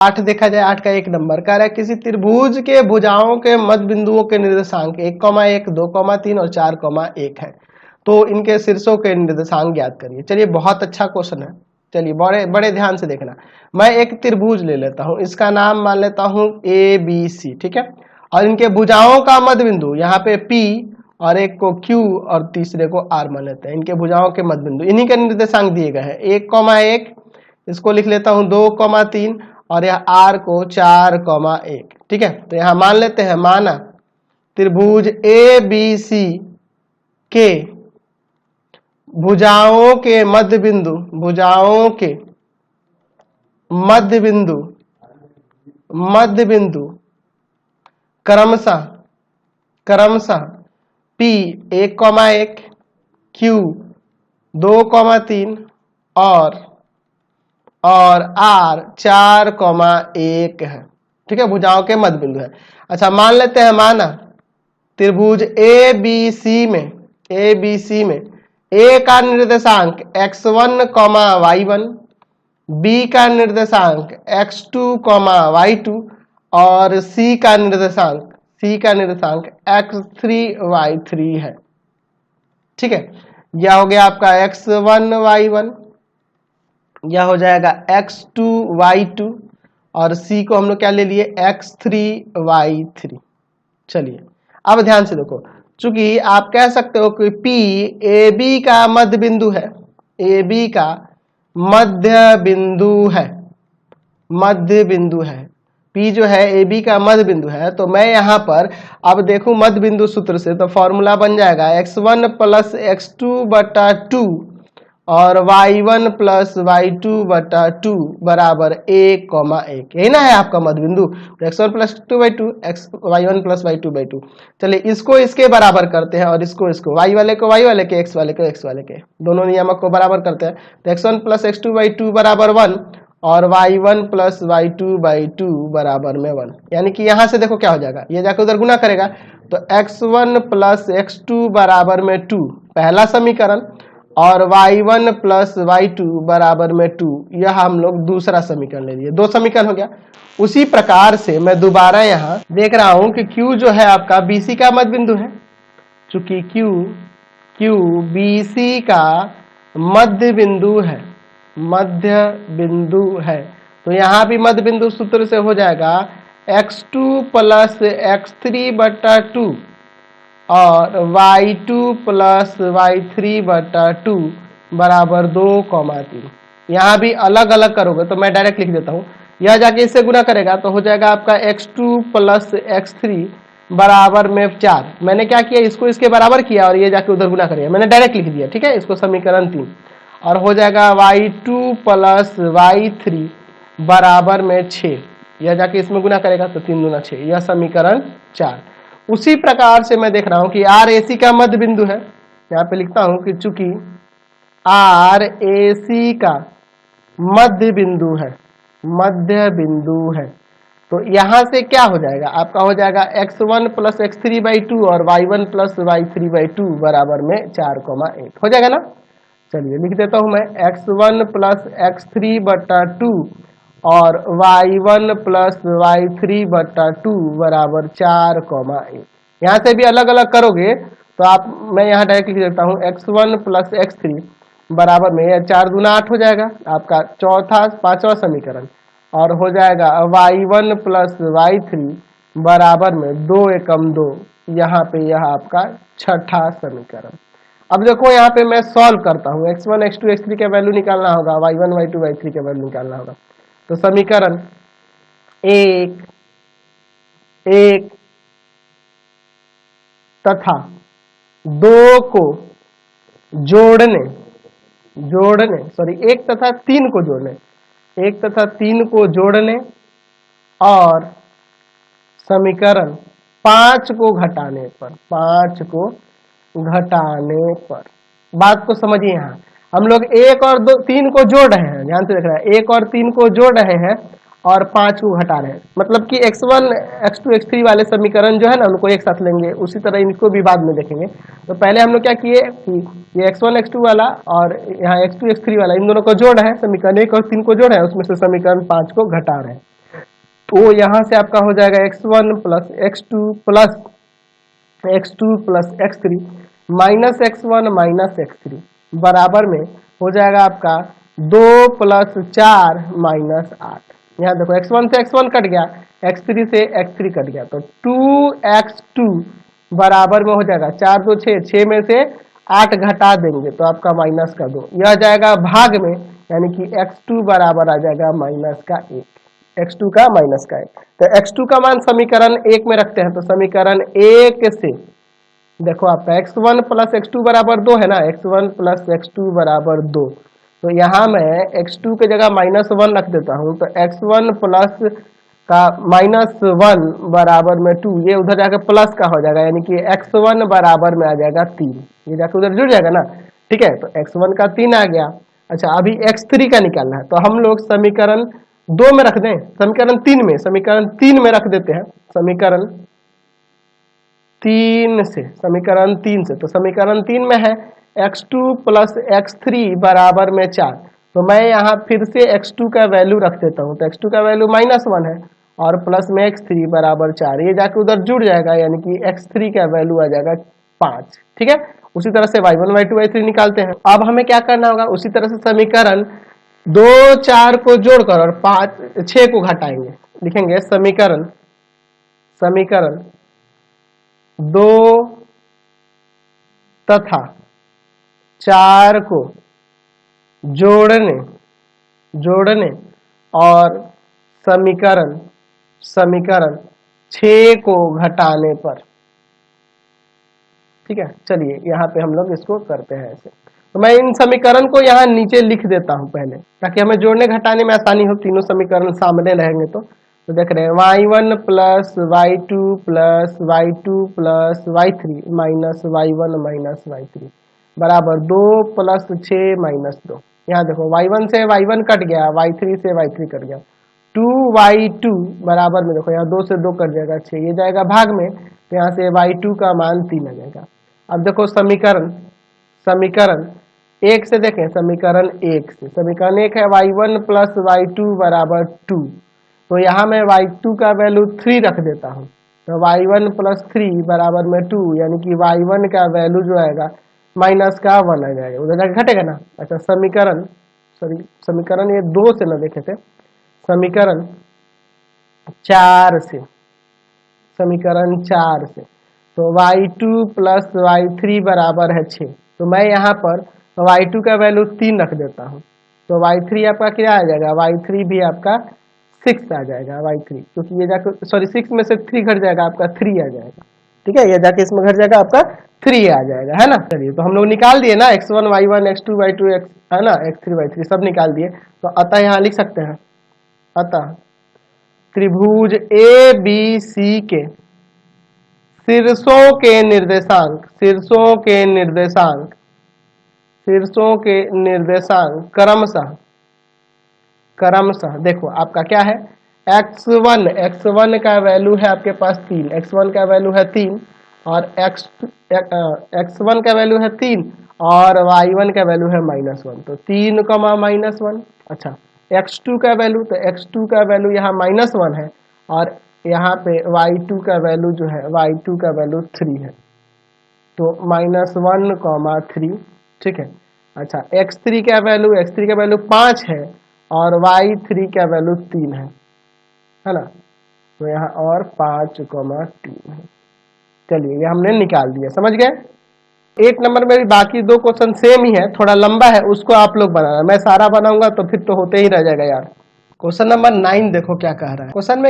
8 देखा जाए, 8 का 1 नंबर कह रहा है किसी त्रिभुज के भुजाओं के मध्य बिंदुओं के निर्देशांक 1,1, 2,3 और 4,1 है, तो इनके शीर्षों के निर्देशांक ज्ञात करिए। चलिए बहुत अच्छा क्वेश्चन है, चलिए बड़े बड़े ध्यान से देखना। मैं एक त्रिभुज ले लेता हूं, इसका नाम मान लेता हूं ABC, ठीक है, और इनके भुजाओं का मध्य बिंदु यहाँ पे P और एक को Q और तीसरे को R मान लेते हैं। इनके भुजाओं के मध्य बिंदु इन्हीं के निर्देशांक दिए गए हैं, 1,1 इसको लिख लेता हूं 2,3 और यह R को 4,1, ठीक है। तो यहां मान लेते हैं, माना त्रिभुज ABC के भुजाओं के मध्य बिंदु, भुजाओं के मध्य बिंदु, मध्य बिंदु क्रमशः P 1,1, Q 2,3 और R 4,1 है, ठीक है, भुजाओं के मध्य बिंदु है। अच्छा मान लेते हैं, माना त्रिभुज ABC में A का निर्देशांक x1, y1, B का निर्देशांक x2, y2 और C का निर्देशांक x3, y3 है, ठीक है। यह हो गया आपका x1, y1, यह हो जाएगा x2, y2 और C को हम लोग क्या ले लिए, x3, y3। चलिए अब ध्यान से देखो, चूंकि आप कह सकते हो कि P AB का मध्य बिंदु है, AB का मध्य बिंदु है, P जो है AB का मध्य बिंदु है, तो मैं यहाँ पर अब देखूं मध्य बिंदु सूत्र से, तो फॉर्मूला बन जाएगा x1 प्लस x2 बटा 2 और y1 प्लस y2 बटा 2 बराबर 1,1। यही ना है आपका मध्य बिंदु, x1 plus 2/2, y1 plus y2 by 2। चलिए इसको इसके बराबर करते हैं और इसको y वाले को y वाले के, x वाले को x वाले के, दोनों नियामक को बराबर करते हैं। तो x1 प्लस x2 by 2 बराबर 1 और y1 प्लस y2 by 2 बराबर में 1। यानी कि यहां से देखो क्या हो जाएगा, ये जाकर उधर गुना करेगा, तो x1 प्लस x2 बराबर में 2 पहला समीकरण और y1 प्लस y2 बराबर में 2, यह हम लोग दूसरा समीकरण ले लिए, 2 समीकरण हो गया। उसी प्रकार से मैं दोबारा यहाँ देख रहा हूं कि Q जो है आपका BC का मध्य बिंदु है, चूंकि Q BC का मध्य बिंदु है, तो यहाँ भी मध्य बिंदु सूत्र से हो जाएगा x2 प्लस x3 बटा 2 और y2 प्लस y3 बटा 2 बराबर 2,3। यहाँ भी अलग अलग करोगे तो मैं डायरेक्ट लिख देता हूँ, यह जाके इससे गुना करेगा तो हो जाएगा आपका x2 प्लस x3 बराबर में 4। मैंने क्या किया, इसको इसके बराबर किया और ये जाके उधर गुना करेगा, मैंने डायरेक्ट लिख दिया, ठीक है, इसको समीकरण 3। और हो जाएगा y2 प्लस y3 बराबर में 6, यह जाके इसमें गुना करेगा तो 3 दूना 6, यह समीकरण 4। उसी प्रकार से मैं देख रहा हूं कि RAC का मध्य बिंदु है, यहाँ पे लिखता हूं कि चूंकि RAC का मध्य बिंदु है, तो यहां से क्या हो जाएगा, आपका हो जाएगा x1 प्लस x3 by 2 और y1 प्लस y3 by 2 बराबर में 4,1 हो जाएगा ना। चलिए लिख देता हूं मैं x1 प्लस x3 बटा 2 और y1 प्लस y3 बटा 2 बराबर 4,1। यहाँ से भी अलग अलग करोगे तो मैं यहाँ डायरेक्ट लिख देता हूँ x1 प्लस x3 बराबर में 4 दूना 8 हो जाएगा आपका पांचवा समीकरण, और हो जाएगा y1 प्लस y3 बराबर में 2 एकम 2, यहाँ पे यह आपका छठा समीकरण। अब देखो यहाँ पे मैं सॉल्व करता हूँ, x1 x2 x3 का वैल्यू निकालना होगा, y1 y2 y3 का वैल्यू निकालना होगा। तो समीकरण 1 तथा 2 को जोड़ने 1 तथा 3 को जोड़ने, 1 तथा 3 को जोड़ने और समीकरण 5 को घटाने पर, बात को समझिए। यहाँ हम लोग 1 और 3 को जोड़ रहे हैं, ध्यान से देख रहे हैं, 1 और 3 को जोड़ रहे हैं और 5 को घटा रहे हैं, मतलब कि x1 x2 x3 वाले समीकरण जो है ना उनको एक साथ लेंगे, उसी तरह इनको भी बाद में देखेंगे। तो पहले हम लोग क्या किए कि ये x1 x2 वाला और यहाँ x2 x3 वाला, इन दोनों को जोड़ रहे हैं, समीकरण 1 और 3 को जोड़ रहे हैं, उसमें से समीकरण 5 को घटा रहे हैं। वो यहाँ से आपका हो जाएगा x1 plus x2 plus x3 minus x1 minus x3 बराबर में हो जाएगा आपका 2 प्लस 4 माइनस 8। यहाँ देखो x1 से x1 कट गया, x3 से x3 कट गया, तो 2x2 बराबर में हो जाएगा 4 2 6, 6 में से 8 घटा देंगे तो आपका माइनस का 2, यह जाएगा भाग में, यानी कि x2 बराबर आ जाएगा माइनस का 1, x2 का माइनस का 1। तो x2 का मान समीकरण 1 में रखते हैं, तो समीकरण 1 से देखो आपका x1 प्लस x2 बराबर 2 है ना, x1 प्लस x2 बराबर 2, तो यहाँ मैं x2 के जगह -1 रख देता हूँ, तो x1 प्लस का -1 बराबर में 2, ये उधर जाकर प्लस का हो जाएगा, यानी कि x1 बराबर में आ जाएगा 3, ये जाकर उधर जुड़ जाएगा ना, ठीक है। तो x1 का 3 आ गया। अच्छा, अभी x3 का निकालना है, तो हम लोग समीकरण 2 में रख दें, समीकरण 3 में रख देते हैं, समीकरण 3 से, तो समीकरण 3 में है x2 प्लस x3 बराबर में 4, तो मैं यहाँ फिर से x2 का वैल्यू रख देता हूँ, तो x2 का वैल्यू -1 है और प्लस में x3 बराबर 4, ये जाके उधर जुड़ जाएगा, यानी कि x3 का वैल्यू आ जाएगा 5, ठीक है। उसी तरह से y1 y2 y3 निकालते हैं। अब हमें क्या करना होगा, उसी तरह से समीकरण 2 4 को जोड़कर और 5 6 को घटाएंगे, लिखेंगे समीकरण 2 तथा 4 को जोड़ने और समीकरण 6 को घटाने पर, ठीक है। चलिए यहाँ पे हम लोग इसको करते हैं ऐसे, तो मैं इन समीकरण को यहाँ नीचे लिख देता हूँ पहले, ताकि हमें जोड़ने घटाने में आसानी हो, तीनों समीकरण सामने रहेंगे। तो देख रहे हैं y1 plus y2 plus y2 plus y3 minus y1 minus y3 बराबर 2 प्लस 6 माइनस 2। यहाँ देखो y1 से y1 कट गया, y3 से y3 कट गया, 2y2 बराबर में देखो यहाँ 2 से 2 कट जाएगा 6, ये जाएगा भाग में, तो यहाँ से y2 का मान 3 आ जाएगा। अब देखो समीकरण 1 से देखें, समीकरण 1 है y1 प्लस y2 बराबर 2, तो यहाँ मैं y2 का वैल्यू 3 रख देता हूँ, तो y1 प्लस 3 बराबर में 2, यानी कि y1 का वैल्यू जो आएगा माइनस का 1 आ जाएगा, उधर जाके घटेगा ना। अच्छा, समीकरण ये 2 से न देखे थे, समीकरण 4 से, तो y2 प्लस y3 बराबर है 6, तो मैं यहाँ पर y2 का वैल्यू 3 रख देता हूँ, तो y3 आपका क्या आ जाएगा, y3 भी आपका 6 आ जाएगा, y3, क्योंकि ये जाकर 6 में से 3 घट जाएगा, आपका 3 आ जाएगा, ठीक है। ये जाके इसमें घट जाएगा, आपका 3 आ जाएगा, है ना। चलिए, तो हम लोग निकाल दिए ना, x1 y1 x2 y2 है ना, x3 y3 सब निकाल दिए, तो अतः यहाँ लिख सकते हैं, अतः त्रिभुज ABC के शीर्षों के निर्देशांक क्रमशः देखो आपका क्या है, x1 का वैल्यू है आपके पास 3, x1 का वैल्यू है 3 और x1 का वैल्यू है 3 और y1 का वैल्यू है -1, तो 3 -1। अच्छा, x2 का वैल्यू, तो x2 का वैल्यू यहाँ -1 है और यहाँ पे y2 का वैल्यू जो है, y2 का वैल्यू 3 है, तो -1, 3, ठीक है। अच्छा, x3 का वैल्यू 5 है और y3 का वैल्यू 3 है ना, तो यहाँ और 5, 3 है। चलिए, ये हमने निकाल दिया, समझ गए। 1 नंबर में भी बाकी 2 क्वेश्चन सेम ही है, थोड़ा लंबा है, उसको आप लोग बनाना, मैं सारा बनाऊंगा तो फिर तो होते ही रह जाएगा यार। क्वेश्चन नंबर 9 देखो क्या कह रहा है, क्वेश्चन में